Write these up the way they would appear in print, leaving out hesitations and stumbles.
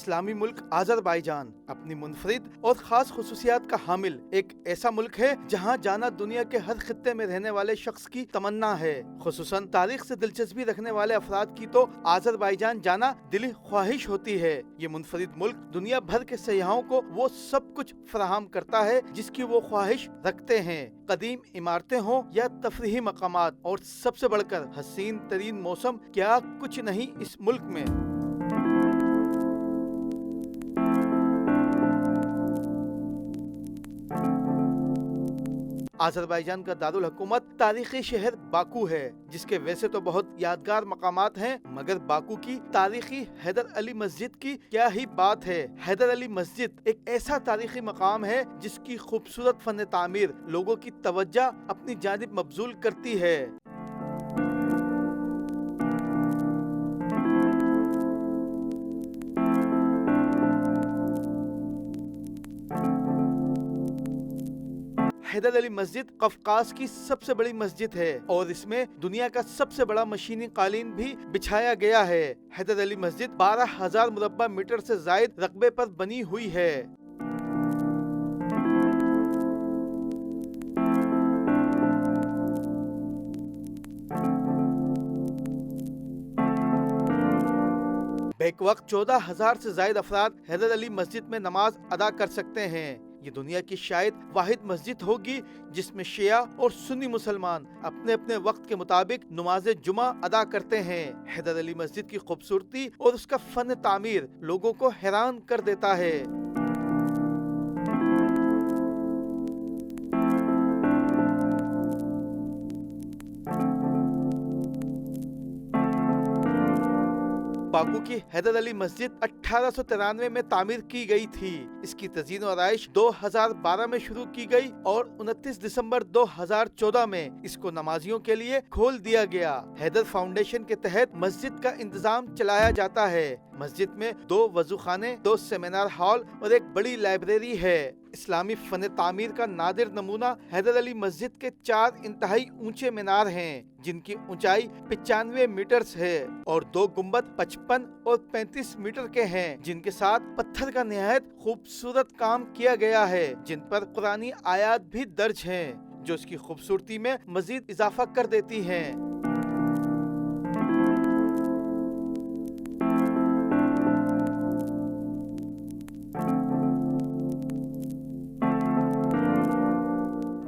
इस्लामी मुल्क अज़रबैजान अपनी मुनफरिद और खास खुसूसियात का हामिल एक ऐसा मुल्क है जहाँ जाना दुनिया के हर खित्ते में रहने वाले शख्स की तमन्ना है। खुसूसन तारीख से दिलचस्पी रखने वाले अफराद की तो अज़रबैजान जाना दिली ख्वाहिश होती है। ये मुनफरिद मुल्क दुनिया भर के सयाहों को वो सब कुछ फराहम करता है जिसकी वो ख्वाहिश रखते हैं। कदीम इमारतें हों या तफरीही मकामात और सबसे बढ़कर हसीन तरीन मौसम, क्या कुछ नहीं इस मुल्क में। अज़रबैजान का दारुल हुकूमत तारीखी शहर बाकू है, जिसके वैसे तो बहुत यादगार मकामात हैं, मगर बाकू की तारीखी हैदर अली मस्जिद की क्या ही बात है। हैदर अली मस्जिद एक ऐसा तारीखी मकाम है जिसकी खूबसूरत फन तामीर लोगों की तवज्जो अपनी जानिब मबजूल करती है। हैदर अली मस्जिद कफकास की सबसे बड़ी मस्जिद है और इसमें दुनिया का सबसे बड़ा मशीनी कालीन भी बिछाया गया है। हैदर अली मस्जिद 12,000 मुरब्बा मीटर से जायद रकबे पर बनी हुई है। बैक वक्त 14,000 से जायद अफराद हैदर अली मस्जिद में नमाज अदा कर सकते हैं। ये दुनिया की शायद वाहिद मस्जिद होगी जिसमें शिया और सुन्नी मुसलमान अपने अपने वक्त के मुताबिक नमाज जुमा अदा करते हैं। हैदर अली मस्जिद की खूबसूरती और उसका फन तामीर लोगों को हैरान कर देता है। बाकू की हैदर अली मस्जिद 1893 में तामीर की गई थी। इसकी तज़ीन और आराइश 2012 में शुरू की गई और 29 दिसंबर 2014 में इसको नमाजियों के लिए खोल दिया गया। हैदर फाउंडेशन के तहत मस्जिद का इंतजाम चलाया जाता है। मस्जिद में 2 वजूखाने, 2 सेमिनार हॉल और एक बड़ी लाइब्रेरी है। इस्लामी फन तामीर का नादिर नमूना हैदर अली मस्जिद के 4 इंतहाई ऊंचे मीनार हैं, जिनकी ऊंचाई 95 मीटर्स है और 2 गुंबद 55 और 35 मीटर के हैं, जिनके साथ पत्थर का निहायत खूबसूरत काम किया गया है, जिन पर कुरानी आयात भी दर्ज हैं, जो इसकी खूबसूरती में मजीद इजाफा कर देती हैं।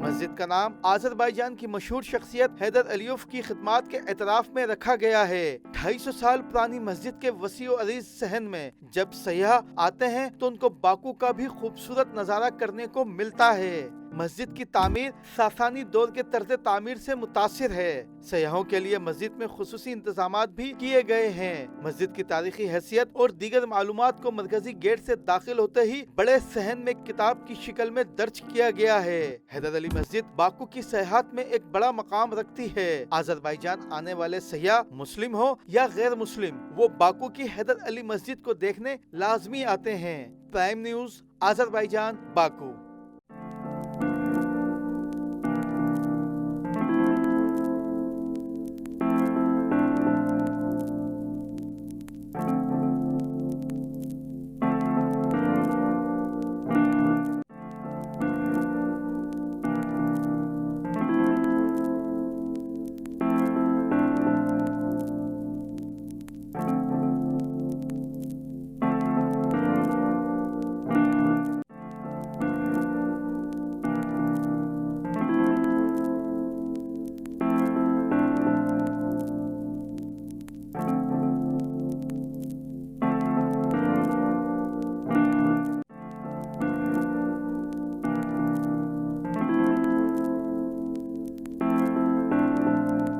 मस्जिद का नाम अज़रबैजान की मशहूर शख्सियत हैदर अलीयफ की खिदमात के एतराफ में रखा गया है। 250 साल पुरानी मस्जिद के वसी और अरीज सहन में जब सयाह आते हैं तो उनको बाकू का भी खूबसूरत नजारा करने को मिलता है। मस्जिद की तामीर सासानी दौर के तर्ज तामीर से मुतासिर है। सयाहों के लिए मस्जिद में खुसूसी इंतजामात भी किए गए हैं। मस्जिद की तारीखी हैसियत और दीगर मालूमात को मरकजी गेट से दाखिल होते ही बड़े सहन में किताब की शिकल में दर्ज किया गया है। हैदर अली मस्जिद बाकू की सयाहत में एक बड़ा मकाम रखती है। अज़रबैजान आने वाले सयाह मुस्लिम हो या गैर मुस्लिम, वो बाकू की हैदर अली मस्जिद को देखने लाजमी आते हैं। Prime news, Azerbaijan, Baku.